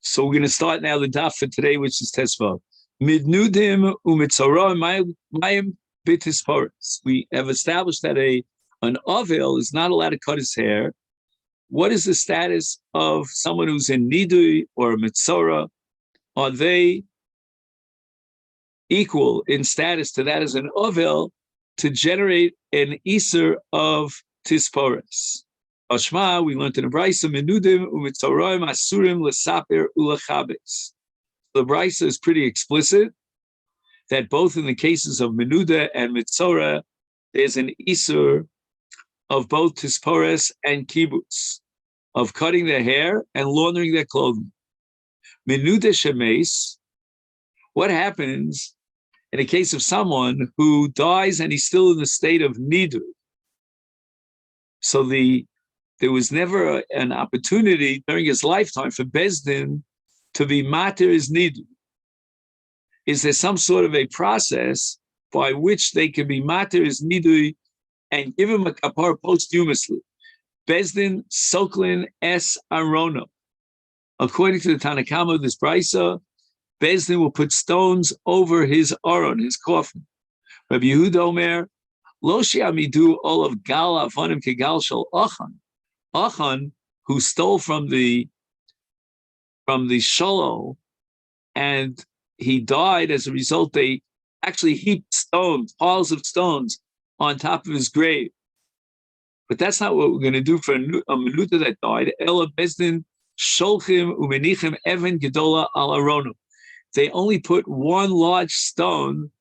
So we're going to start now the daf for today, which is Tesvav. Midnudim umitzorah mayim bitisporis. We have established that an avil is not allowed to cut his hair. What is the status of someone who's in nidui or mitzorah? Are they equal in status to that as an avil to generate an iser of tisporis? Ashma, we learned in the Brisa, Menudim umitzoroim asurim lesaper ulachabes. The Brisa is pretty explicit that both in the cases of Menuda and Mitzorah, there's an isur of both tispores and kibbutz, of cutting their hair and laundering their clothing. Menuda shemes, what happens in a case of someone who dies and he's still in the state of nidu? So there was never an opportunity during his lifetime for Bezdin to be matir his nidu. Is there some sort of a process by which they can be matir his nidu and give him a kapar posthumously? Bezdin soklin es arono. According to the Tanakama of this brisa, Bezdin will put stones over his aron, his coffin. Rabbi Yehuda Omer, lo she'amidu olav gal avonim kegal shel achan. Achan, who stole from the sholo, and he died as a result, they actually heaped stones, piles of stones, on top of his grave. But that's not what we're going to do for a menuta that died. Ela bezdin sholchim umenichim even gedola al aronu. They only put one large stone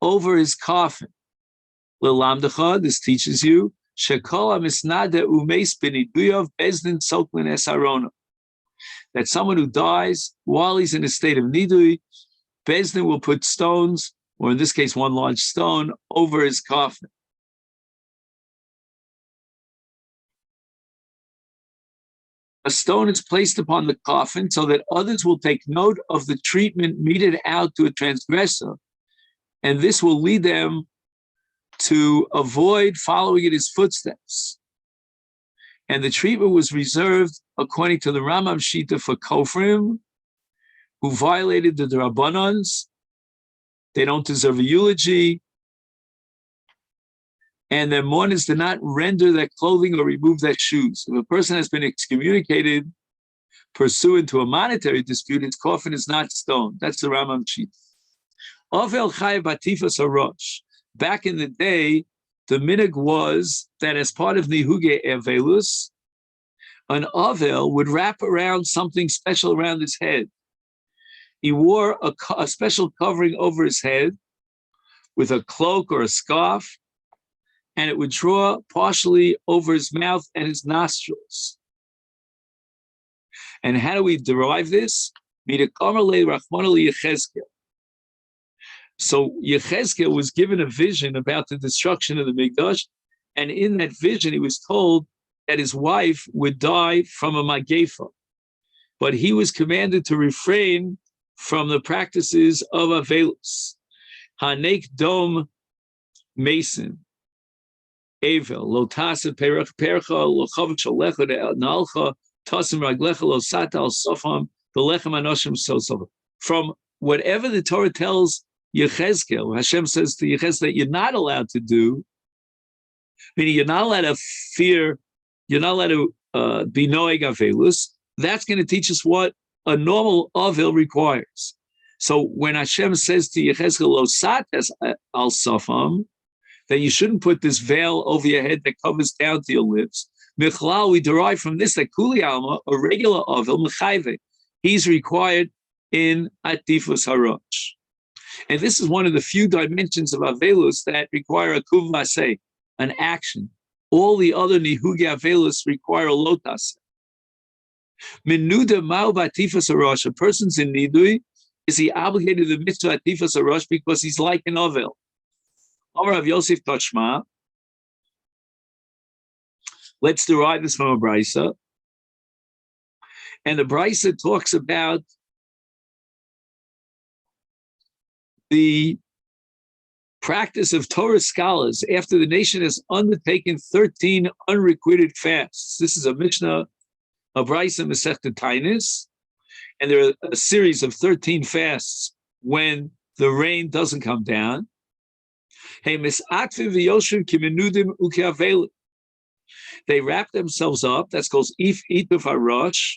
over his coffin. Lelamdecha, this teaches you, Shekola misnade umeis b'niduyov bezdin soklin es arona. That someone who dies while he's in a state of nidui, Bezdin will put stones, or in this case, one large stone, over his coffin. A stone is placed upon the coffin so that others will take note of the treatment meted out to a transgressor, and this will lead them to avoid following in his footsteps. And the treatment was reserved, according to the Rambam Shita, for Kofrim, who violated the Drabanans. They don't deserve a eulogy. And their mourners did not render their clothing or remove their shoes. If a person has been excommunicated pursuant to a monetary dispute, his coffin is not stoned. That's the Rambam Shita. Ovel Chayav Batifas Harosh. Back in the day, the minhag was that as part of Nihuge Evelus, an Avel would wrap around something special around his head. He wore a special covering over his head with a cloak or a scarf, and it would draw partially over his mouth and his nostrils. And how do we derive this? So Yechezkel was given a vision about the destruction of the Mikdash, and in that vision he was told that his wife would die from a magefa, but he was commanded to refrain from the practices of Avelus. Hanek dom mason, Avel, lotasa percha lochav shalecha nalcha tasim raglecha losata al sofam belechem anoshim sosov. From whatever the Torah tells Yechezkel, Hashem says to Yechezkel that you're not allowed to do, meaning you're not allowed to fear, you're not allowed to be noeg avelus. That's going to teach us what a normal avil requires. So when Hashem says to Yechezkel, lo sates al safam, that you shouldn't put this veil over your head that covers down to your lips, Michlal, we derive from this that Kuli Alma, a regular avil, mechayve, he's required in Atifus Harosh. And this is one of the few dimensions of Avelus that require a kuvvaseh, an action. All the other Nihuge Avelus require a lotas. Menuda ma'u b'atifas harosh. A person's in nidui, is he obligated to the mitzvah atifas harosh because he's like an Avel? Amar Rav Yosef Tashma. Let's derive this from a brisa. And the brisa talks about the practice of Torah scholars after the nation has undertaken 13 unrequited fasts. This is a Mishnah, a Brisa Masechet Tainis, and there are a series of 13 fasts when the rain doesn't come down. They wrap themselves up. That's called if ituf harosh,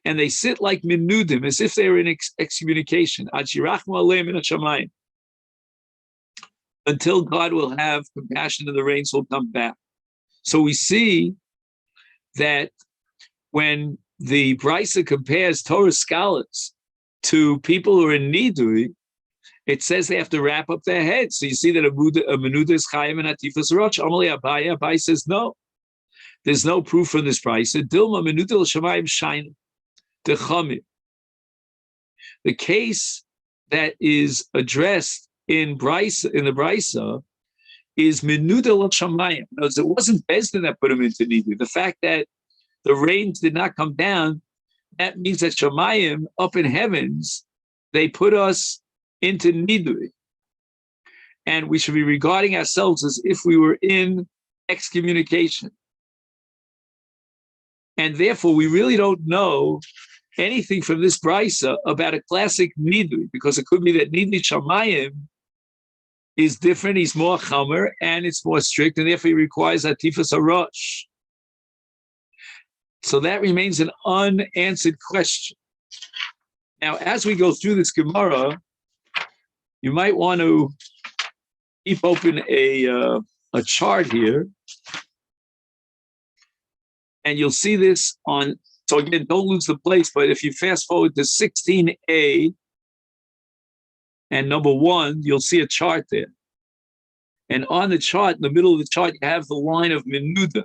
and they sit like minudim, as if they were in excommunication. Until God will have compassion and the rains will come back. So we see that when the Brisa compares Torah scholars to people who are in Nidui, it says they have to wrap up their heads. So you see that a menuda is chayim and atifas rosh. Amalei Abaye. Abaye says no. There's no proof from this Brisa. Dilma menuda l'shamayim shayin dechamim. The case that is addressed in Brisa, in the Brisa, is menuda l'shamayim. Notice it wasn't Bezdin that put him into Nidui. The fact that the rains did not come down, that means that Shamayim, up in heavens, they put us into Nidui. And we should be regarding ourselves as if we were in excommunication. And therefore, we really don't know anything from this Brisa about a classic Nidui, because it could be that Nidui Shamayim is different, he's more chamer, and it's more strict, and therefore he requires Atifas Harosh. So that remains an unanswered question. Now, as we go through this Gemara, you might want to keep open a chart here, and you'll see this on. So again, don't lose the place. But if you fast forward to 16a and number 1, you'll see a chart there. And on the chart, in the middle of the chart, you have the line of menuda.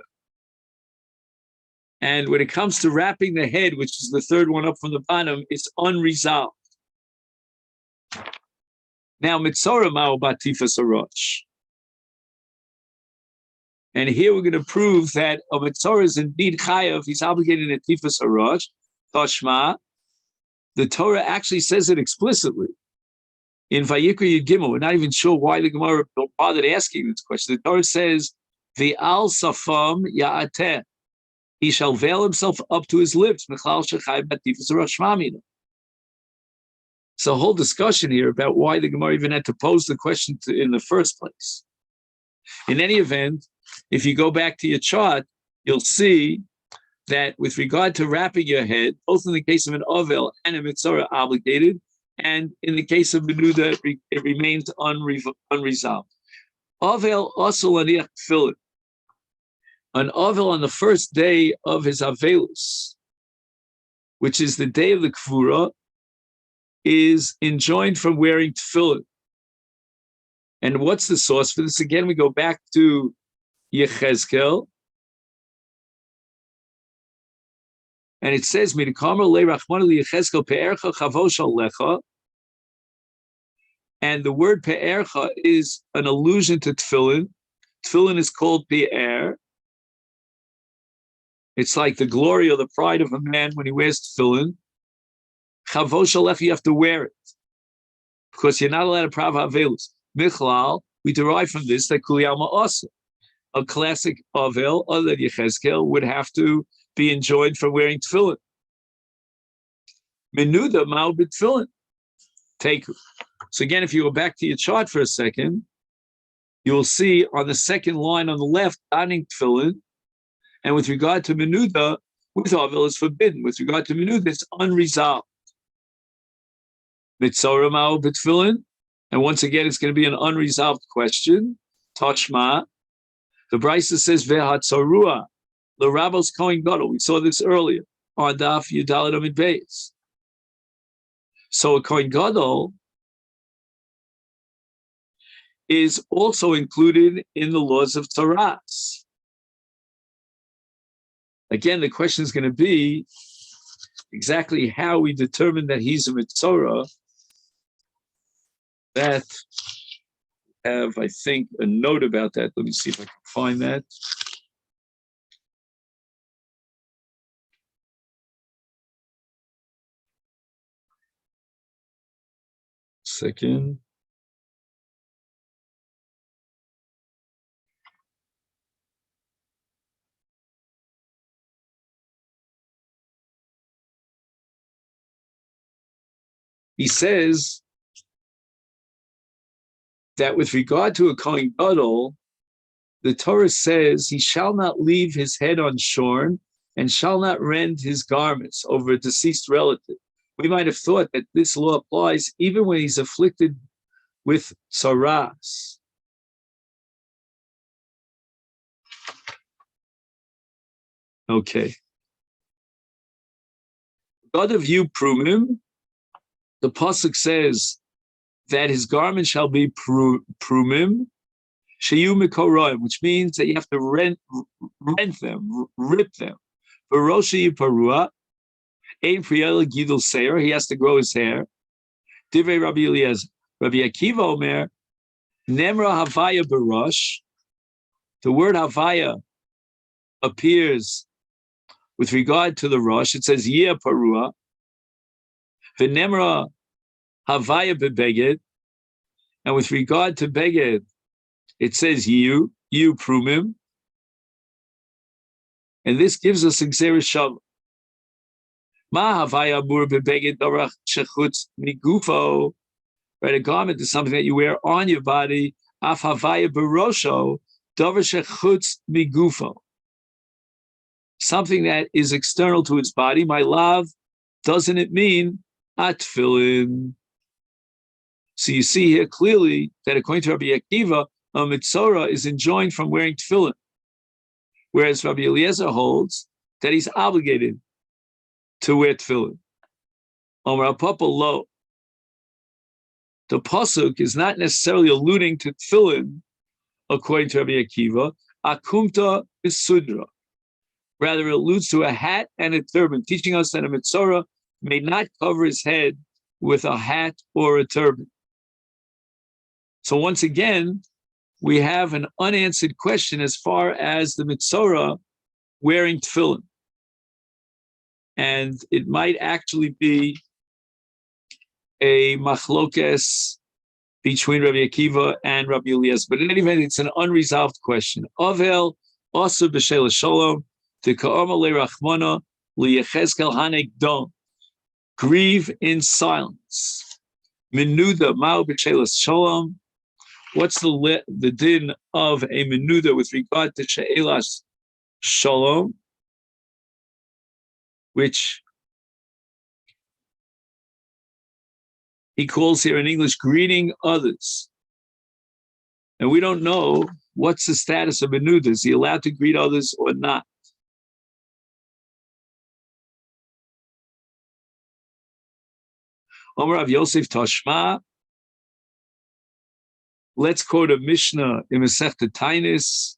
And when it comes to wrapping the head, which is the third one up from the bottom, it's unresolved. Now, mitzora ma'u batifas harosh. And here we're going to prove that a mitzora is indeed chayav. He's obligated in tifas harosh. Toshma. The Torah actually says it explicitly. In Vayikra Yud Gimel, we're not even sure why the Gemara bothered asking this question. The Torah says, "V'al safam ya'ateh." He shall veil himself up to his lips. So a whole discussion here about why the Gemara even had to pose the question in the first place. In any event, if you go back to your chart, you'll see that with regard to wrapping your head, both in the case of an Ovel and a Mitzorah obligated, and in the case of Menuda, it remains unresolved. Ovel also laniach tefillin. An Ovel on the first day of his Avelus, which is the day of the Kfura, is enjoined from wearing tefillin. And what's the source for this? Again, we go back to Yechezkel. And it says, and the word pe'ercha is an allusion to tefillin. Tefillin is called pe'er. It's like the glory or the pride of a man when he wears tefillin. Chavosh alecha, you have to wear it, because you're not allowed to prav havelus. Michlal, we derive from this that kuliyama also, a classic avel other than Yechezkel, would have to be enjoined from wearing tefillin. Menuda ma'u b'tefillin. Take. So again, if you go back to your chart for a second, you will see on the second line on the left, donning tefillin. And with regard to menuda, with avel is forbidden. With regard to menuda, it's unresolved. Mitzora ma'u b'tefillin. And once again, it's going to be an unresolved question. Tashma. The Brisa says, Ve'hatzarua. The Rabbos Kohen Gadol. We saw this earlier on Daf Yudalad Amid Beis. So a Kohen Gadol is also included in the laws of Taras. Again, the question is going to be exactly how we determine that he's a Mitzorah. That have, I think, a note about that. Let me see if I can find that. Second. he says that with regard to a Kohen Gadol, the Torah says he shall not leave his head unshorn and shall not rend his garments over a deceased relative. We might have thought that this law applies even when he's afflicted with tsaras. Okay. God of you prumim, the pasuk says that his garment shall be prumim, sheyu mikoroim, which means that you have to rent them, rip them. Baroshi parua, ein priela gidul seir, he has to grow his hair. Divrei Rabbi Eliezer, Rabbi Akiva Omer, nemra havaya barash. The word havaya appears with regard to the Rosh. It says yeh parua, v'nemra havaya bebeged, and with regard to beged, it says you prumim, and this gives us exeris shav. Ma havaya mur bebeged dorach shechutz migufo. Right, a garment is something that you wear on your body. Af havaya barosho davar shechutz migufo. Something that is external to its body. My love, doesn't it mean atfilin? So you see here clearly that according to Rabbi Akiva, a mitzora is enjoined from wearing tefillin, whereas Rabbi Eliezer holds that he's obligated to wear tefillin. Omar Papa lo. The pasuk is not necessarily alluding to tefillin, according to Rabbi Akiva. Akumta is sudra. Rather, it alludes to a hat and a turban, teaching us that a mitzora may not cover his head with a hat or a turban. So once again, we have an unanswered question as far as the mitzora wearing tefillin. And it might actually be a machlokes between Rabbi Akiva and Rabbi Eliezer. But in any event, it's an unresolved question. Avel also b'shel shalom to ka'oma le'rachmana li'yechezkel hanegdom. Grieve in silence. Menuda ma'u b'shel shalom. What's the din of a menuda with regard to she'elas shalom, which he calls here in English greeting others. And we don't know what's the status of menuda. Is he allowed to greet others or not? Omer Rav Yosef Tashma. Let's quote a Mishnah in Masechet Tainis.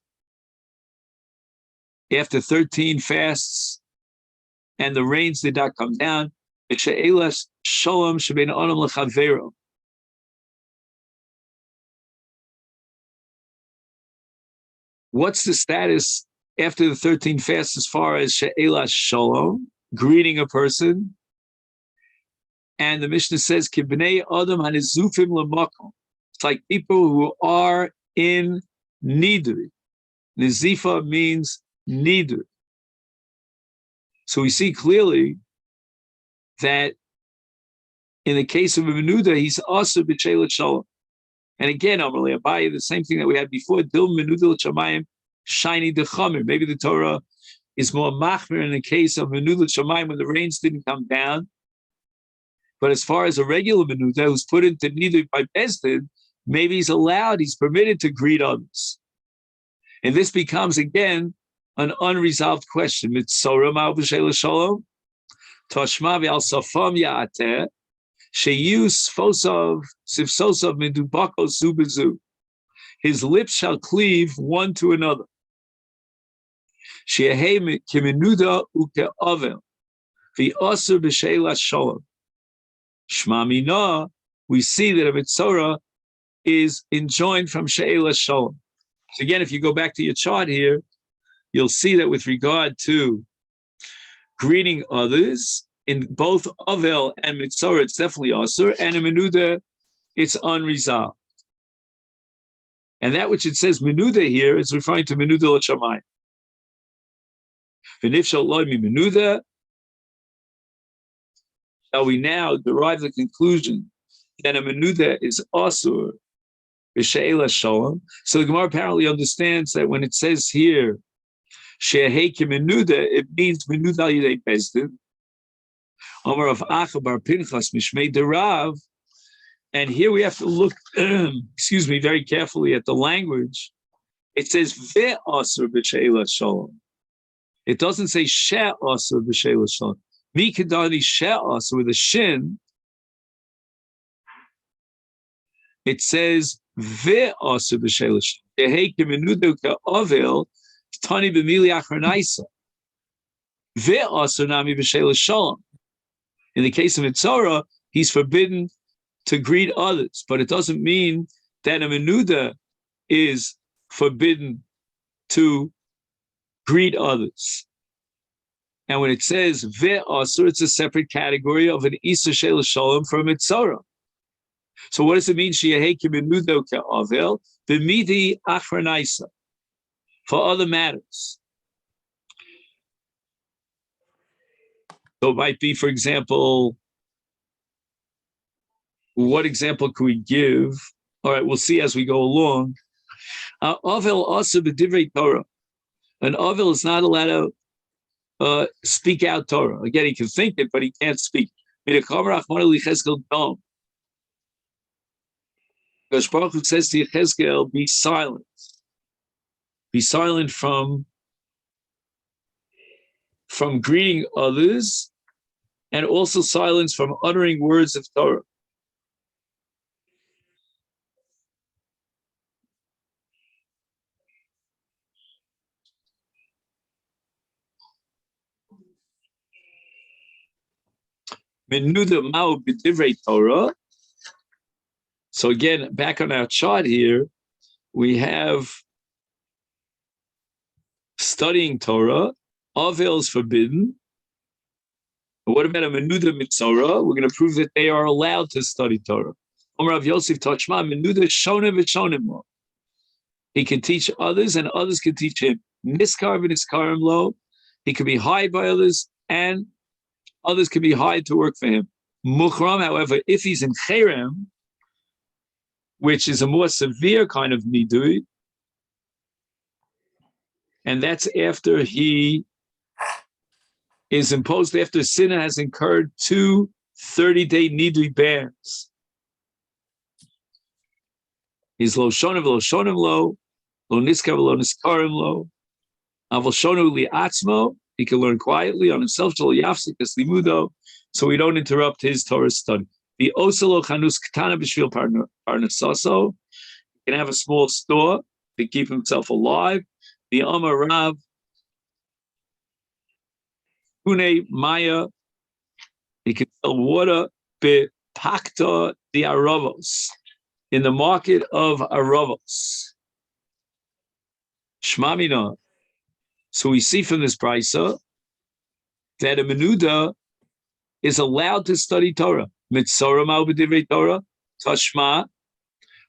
After 13 fasts and the rains did not come down, she'elas shalom shebein adam lechavero. What's the status after the 13 fasts as far as she'elas shalom, greeting a person? And the Mishnah says, Ki b'nei adam hanizufim l'makom. It's like people who are in nidui. Nizifa means nidui. So we see clearly that in the case of a menuda, he's also b'shelet shalom. And again, Amalei Abaye, the same thing that we had before, dil menuda l'shamayim shiny dechamer. Maybe the Torah is more machmer in the case of menuda l'shamayim when the rains didn't come down. But as far as a regular menuda who's put into nidui by Bezdin, maybe he's allowed, he's permitted to greet others. And this becomes, again, an unresolved question. Mitzora ma'u b'shelet shalom. Toshma v'al safam ya'ateh. Sheyu sfosov sifsosov midubako zu b'zu. His lips shall cleave one to another. She'ehei kiminuda uke'ovel. V'osur b'shelet shalom. Shma mina, we see that a mitzora is enjoined from she'elas shalom. So again, if you go back to your chart here, you'll see that with regard to greeting others, in both Avel and Mitzora, it's definitely Asur, and in Menuda, it's unresolved. And that which it says Menuda here is referring to Menuda l'shamayim. V'nifshal loy mi Menuda, Now we now derive the conclusion that a menuda is asur b'she'ela shalom. So the Gemara apparently understands that when it says here she'ehei menuda, it means menuda al yidei bezdin. Amar of Acha bar Pinchas mishmei derav. And here we have to look, excuse me, very carefully at the language. It says ve'asur b'she'ela shalom. It doesn't say she'asur b'she'ela shalom. Mikadani she'asur with a shin. It says ve'asur b'she'ela shalom. Yehei k'menuda ka'avel tani b'mili acharnaisa. Ve'asur nami b'she'ela shalom. In the case of Mitzorah, he's forbidden to greet others, but it doesn't mean that a menuda is forbidden to greet others. And when it says ve'asur, it's a separate category of an isa she'el shalom from Mitzorah. So what does it mean? She'ehei k'menuda ka'avel b'midi achranaisa, for other matters. So it might be, for example, what example could we give? All right, we'll see as we go along. Avel also b'divrei Torah. An avel is not allowed to speak out Torah. Again, he can think it, but he can't speak. Because Baruch Hu says to Yechezkel, be silent. Be silent from greeting others, and also silence from uttering words of Torah. Menuda ma'u b'divrei Torah. So again, back on our chart here, we have studying Torah. Avel is forbidden. But what about a menuda mitzorah? We're going to prove that they are allowed to study Torah. Omer Rav Yosef Tachma menuda shonim v'shonim lo. He can teach others, and others can teach him. Niskar v'niskarim lo. He can be hired by others, and others can be hired to work for him. Muchram, however, if he's in cherem, which is a more severe kind of nidui, and that's after he is imposed, after a sinner has incurred 2 30-day nidui bans. He's lo shonim lo niskar lo niskarim lo, aval shonu li atzmo. He can learn quietly on himself, so we don't interrupt his Torah study. The oselo chanus katana b'shvil parnasaso. He can have a small store to keep himself alive. The Amar Rav Pune Maya. He can sell water bepakta the aravos, in the market of aravos. Shmamina. So we see from this brisa that a menuda is allowed to study Torah. Mitzorah ma'u b'divrei Torah, tashma.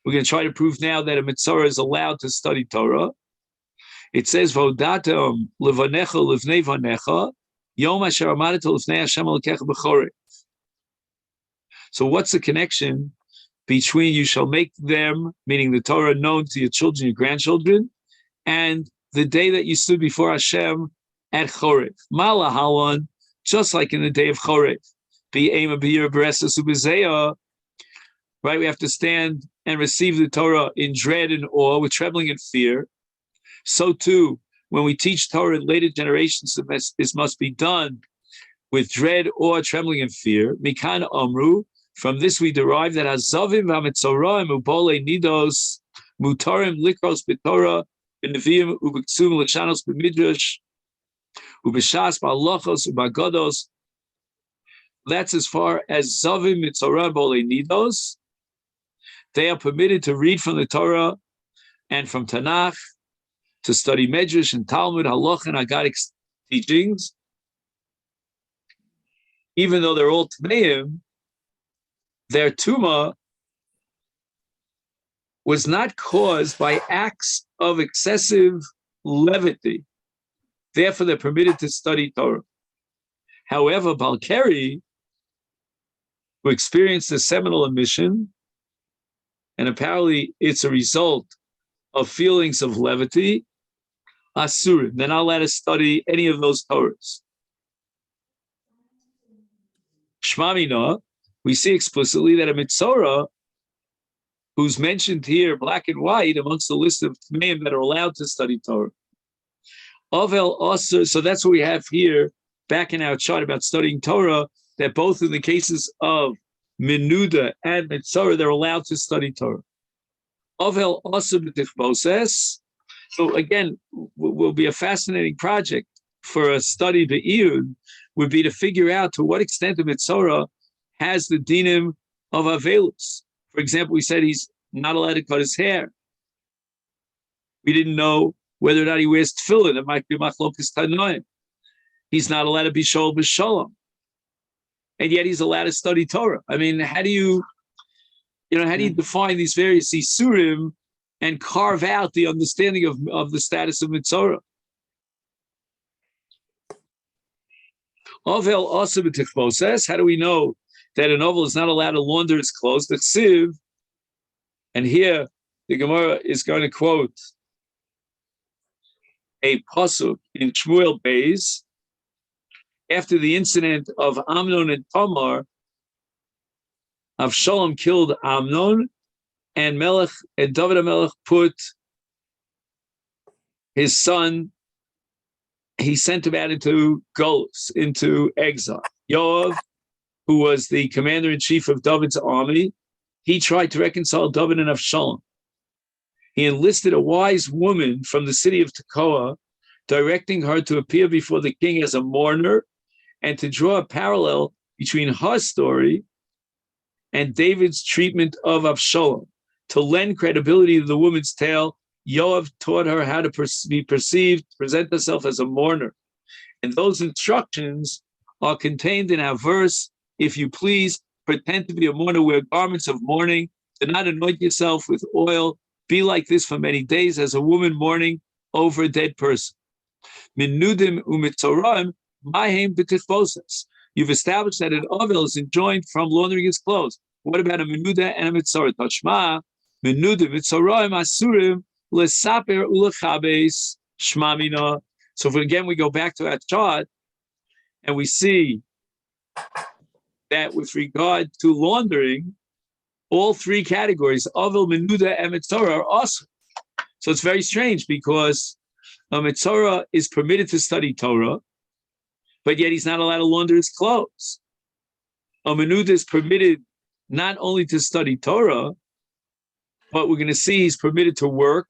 We're going to try to prove now that a mitzorah is allowed to study Torah. It says, "V'odatem levanecha levnei vanecha, yom asher amadet levnei Hashem Elokecha b'chorei." So what's the connection between you shall make them, meaning the Torah, known to your children, your grandchildren, and the day that you stood before Hashem at Chorev? Malahalan, just like in the day of Chorev. Right, we have to stand and receive the Torah in dread and awe, with trembling and fear. So too, when we teach Torah in later generations, this must be done with dread, awe, trembling, and fear. Mikan Amru, from this we derive that Hazavim v'Mitzoraim ubole nidos mutarim likros b'Torah b'Neviim u'b'Ksum l'shanos b'Midrash u'b'Shas b'Halachos u'b'Agados. That's as far as Zavim Mitzorah Bole Nidos. They are permitted to read from the Torah and from Tanakh, to study Medrash and Talmud, Halach, and Haggadik teachings. Even though they're all Tmeim, their Tumah was not caused by acts of excessive levity. Therefore, they're permitted to study Torah. However, Balkari, who experienced a seminal emission, and apparently it's a result of feelings of levity, asurim. They're not allowed to study any of those Torahs. Shmamina, we see explicitly that a Mitzorah, who's mentioned here black and white amongst the list of men that are allowed to study Torah. Ovel also, so that's what we have here back in our chart about studying Torah, that both in the cases of Menuda and Mitzorah, they're allowed to study Torah. Ovel also b'tichboses. So again, will be a fascinating project for a study be'iyun, would be to figure out to what extent the Mitzorah has the dinim of Avelus. For example, we said he's not allowed to cut his hair. We didn't know whether or not he wears tefillin. It might be machlokas tanoim. He's not allowed to be shol b'shalom. And yet he's allowed to study Torah. I mean, how do you define these various isurim and carve out the understanding of the status of Mitzorah? Ovel also b'tichboses. How do we know that an ovel is not allowed to launder his clothes? The Ksiv, and here the Gemara is going to quote a pasuk in Shmuel Beis after the incident of Amnon and Tamar. Avshalom killed Amnon, and David HaMelech put his son, he sent him out into Golus, into exile. Yoav, who was the commander-in-chief of David's army, he tried to reconcile David and Avshalom. He enlisted a wise woman from the city of Tekoa, directing her to appear before the king as a mourner and to draw a parallel between her story and David's treatment of Avshalom. To lend credibility to the woman's tale, Yoav taught her how to be perceived, present herself as a mourner. And those instructions are contained in our verse, if you please, pretend to be a mourner, wear garments of mourning, do not anoint yourself with oil, be like this for many days as a woman mourning over a dead person. Minudim umitzoraim mahem b'tichboses. You've established that an ovel is enjoined from laundering his clothes. What about a menuda and a mitzorah? Tashma, menuda mitzoraim asurim lesaper ulachabes shmamina. So if again we go back to that chart and we see that with regard to laundering, all three categories, ovel, menuda, and mitzorah, are awesome. So it's very strange because a mitzorah is permitted to study Torah, but yet he's not allowed to launder his clothes. A menuda is permitted not only to study Torah, but we're going to see he's permitted to work.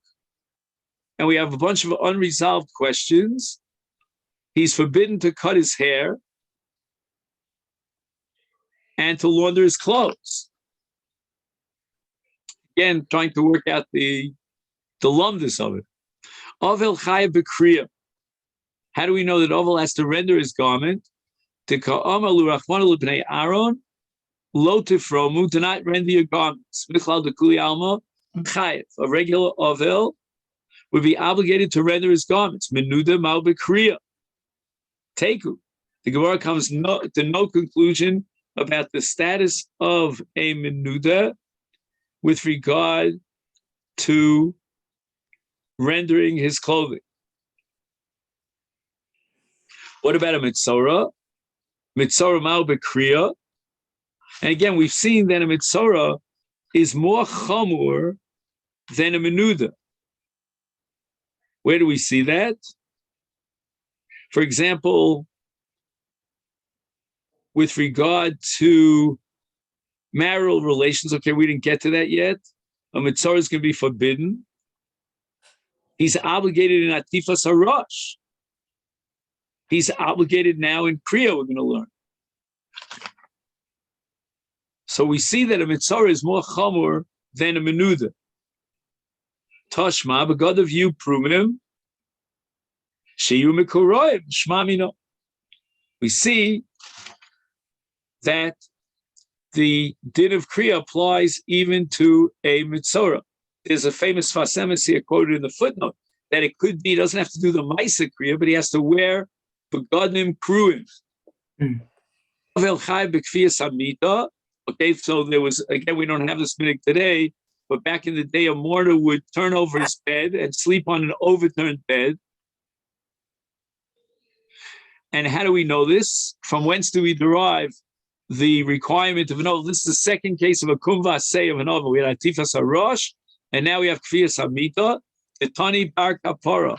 And we have a bunch of unresolved questions. He's forbidden to cut his hair and to launder his clothes. Again, trying to work out the lumdus of it. Ovel chayav b'kriya. How do we know that Ovel has to render his garment? To ka'amalu rachmanu l'bnei Aaron, lo tifromu, do not render your garments. Michlal dekuli alma, chayav. A regular Ovel would be obligated to render his garments. Menuda mal b'kriya. Teku. The Gemara comes to no conclusion about the status of a menuda with regard to rendering his clothing. What about a mitzorah? Mitzorah mal b'kriya. And again, we've seen that a mitzorah is more chamur than a menuda. Where do we see that? For example, with regard to marital relations, okay, we didn't get to that yet. A mitzorah is going to be forbidden. He's obligated in atifas harash. He's obligated now in kriya, we're going to learn. So we see that a mitzorah is more chamur than a menuda. Tashma, but God of you, prumim, sheyu mikoroim, shmamino. We see that the din of kriya applies even to a mitzorah. There's a famous fasemis here quoted in the footnote that it could be, he doesn't have to do the maisa kriya, but he has to wear begadim kruim. Ovel chai b'kfiyas hamita, Okay, so there was, again, we don't have this minute today, but back in the day, a mourner would turn over his bed and sleep on an overturned bed. And how do we know this? From whence do we derive the requirement of an oval? This is the second case of a kumva say of an oval. We had atifas harosh, and now we have kfiyas hamita, the tani bar kapara.